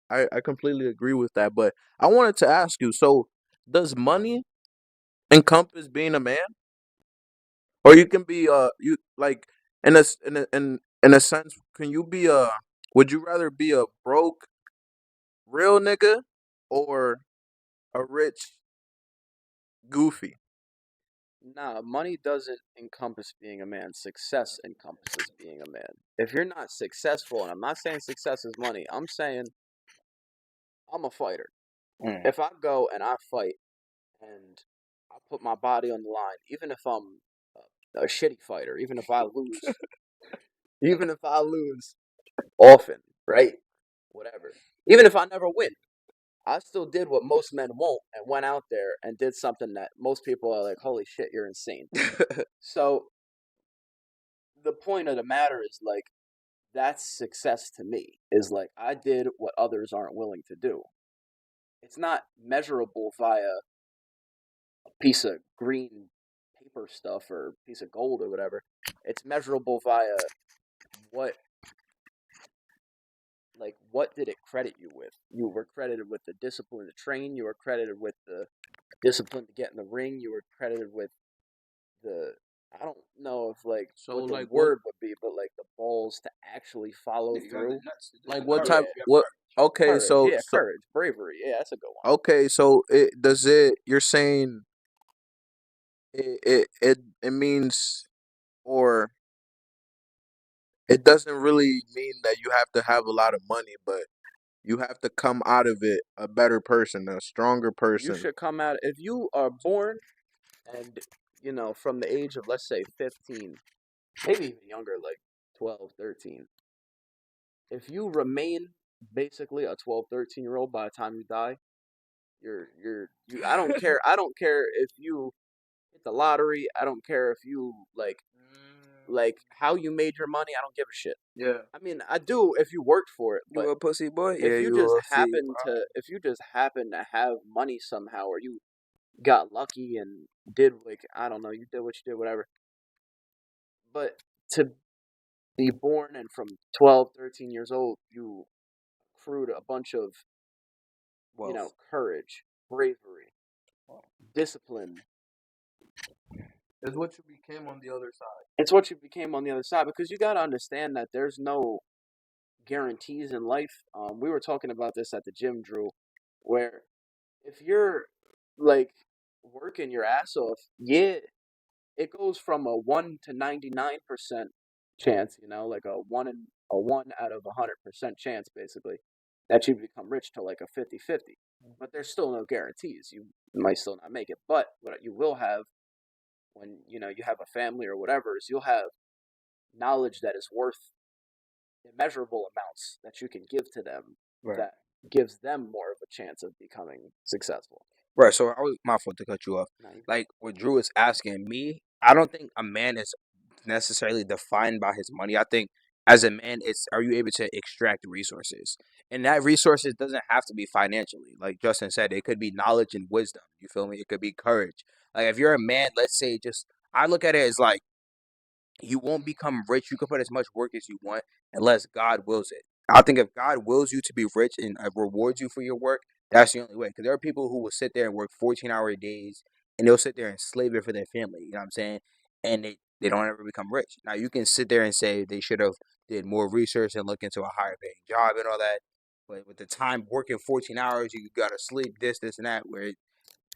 I completely agree with that. But I wanted to ask you, so does money encompass being a man? Or you can be you like in a sense, can you be a would you rather be a broke real nigga or a rich goofy? Nah, money doesn't encompass being a man. Success encompasses being a man. If you're not successful, and I'm not saying success is money, I'm saying I'm a fighter. Mm. If I go and I fight and I put my body on the line, even if I'm a shitty fighter, even if I lose often, right? Whatever. Even if I never win, I still did what most men won't and went out there and did something that most people are like, holy shit, you're insane. So the point of the matter is like, that's success to me, is like, I did what others aren't willing to do. It's not measurable via a piece of green paper stuff or piece of gold or whatever. It's measurable via what what did it credit you with? You were credited with the discipline to train, you were credited with the discipline to get in the ring, you were credited with the I don't know if like So what the like what word would be, but like the balls to actually follow You got through. the nuts to do like it. what Yeah, type what okay, courage. so Yeah, courage, bravery. Yeah, that's a good one. okay, so it does it you're saying it means or it doesn't really mean that you have to have a lot of money, but you have to come out of it a better person, a stronger You person. should come out if you are born and from the age of let's say 15, maybe even younger, like 12, 13. If you remain basically a 12, 13-year-old by the time you die, I don't care if you hit the lottery. I don't care if you like how you made your money. I don't give a shit. Yeah. I mean, I do if you worked for it, You but a pussy boy? Yeah, you a pussy boy. if you just happen to have money somehow, or you got lucky and did like I don't know, you did what you did, whatever. But to be born and from 12, 13 years old, you accrued a bunch of Wealth. courage, bravery, discipline. It's what you became on the other side. It's what you became on the other side because you got to understand that there's no guarantees in life. We were talking about this at the gym, Drew, where if you're like working your ass off, yeah, it goes from a 1 to 99% chance, like a 1 out of 100% chance, basically, that you become rich to like a 50-50. But there's still no guarantees. You might still not make it. But what you will have when you have a family or whatever is you'll have knowledge that is worth immeasurable amounts that you can give to them Right. that gives them more of a chance of becoming successful. Right. So I was my fault to cut you off. Now you Like what Drew is asking me, I don't think a man is necessarily defined by his money. I think as a man, it's are you able to extract resources, and that resources doesn't have to be financially. Like Justin said, it could be knowledge and wisdom. You feel me? It could be courage. Like if you're a man, let's say, just I look at it as like you won't become rich. You can put as much work as you want unless God wills it. I think if God wills you to be rich and rewards you for your work, that's the only way. Because there are people who will sit there and work 14-hour days and they'll sit there and slave it for their family. You know what I'm saying? And they don't ever become rich. Now you can sit there and say they should have did more research and look into a higher paying job and all that. But with the time working 14 hours, you gotta sleep this, and that, where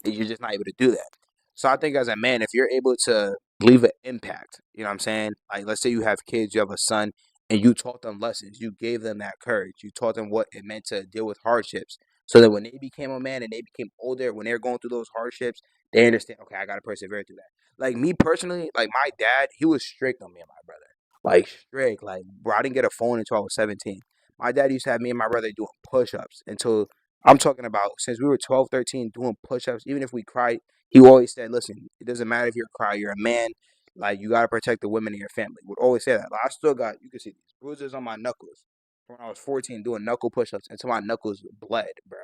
you're just not able to do that. So I think as a man, if you're able to leave an impact, you know what I'm saying? Like let's say you have kids, you have a son, and you taught them lessons. You gave them that courage. You taught them what it meant to deal with hardships. So that when they became a man and they became older, when they're going through those hardships, they understand, okay, I gotta persevere through that. Like me personally, like my dad, he was strict on me and my brother. Like strict. Like bro, I didn't get a phone until I was 17. My dad used to have me and my brother doing push ups until I'm talking about since we were 12, 13, doing push ups, even if we cried, he always said, "Listen, it doesn't matter if you're a cry. You're a man. Like you gotta protect the women in your family." Would always say that. Like, I still got you can see these bruises on my knuckles from when I was 14 doing knuckle push-ups until my knuckles bled, bro.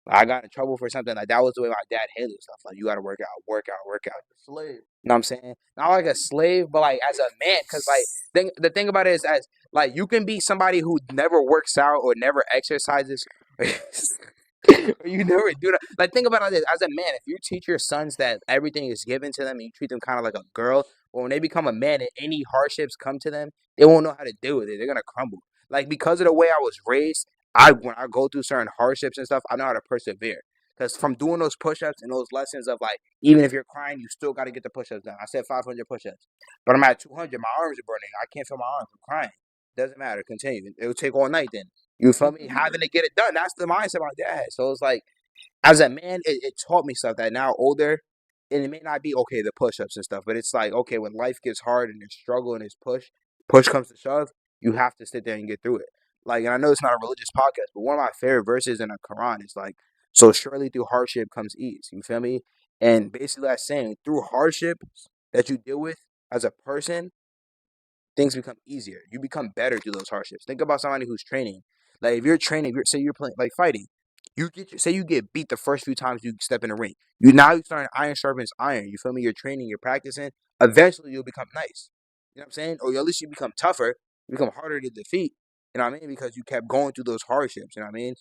Like, I got in trouble for something like that was the way my dad handled stuff. Like you gotta work out, work out, work out. Like a slave. You know what I'm saying? Not like a slave, but like as a man. Cause like the thing about it is as like you can be somebody who never works out or never exercises. Or you never do that. Like think about it like this. As a man, if you teach your sons that everything is given to them and you treat them kind of like a girl, or when they become a man and any hardships come to them, they won't know how to deal with it. They're gonna crumble. Like because of the way I was raised, I when I go through certain hardships and stuff, I know how to persevere. Because from doing those push-ups and those lessons of like, even if you're crying, you still got to get the push-ups done. I said 500 push-ups, but I'm at 200. My arms are burning. I can't feel my arms. I'm crying. Doesn't matter. Continue. It will take all night then. You feel me? Having to get it done. That's the mindset my dad had. So it's like, as a man, it taught me stuff that now older, and it may not be okay the push-ups and stuff, but it's like okay when life gets hard and there's struggle and there's push comes to shove, you have to sit there and get through it. Like, and I know it's not a religious podcast, but one of my favorite verses in the Quran is like, "So surely through hardship comes ease." You feel me? And basically, that's saying through hardships that you deal with as a person, things become easier. You become better through those hardships. Think about somebody who's training. Like if you're training, say you're playing like fighting, say you get beat the first few times you step in the ring. You starting iron sharpens iron. You feel me? You're training, you're practicing. Eventually you'll become nice. You know what I'm saying? Or at least you become tougher. You become harder to defeat. You know what I mean? Because you kept going through those hardships. You know what I mean?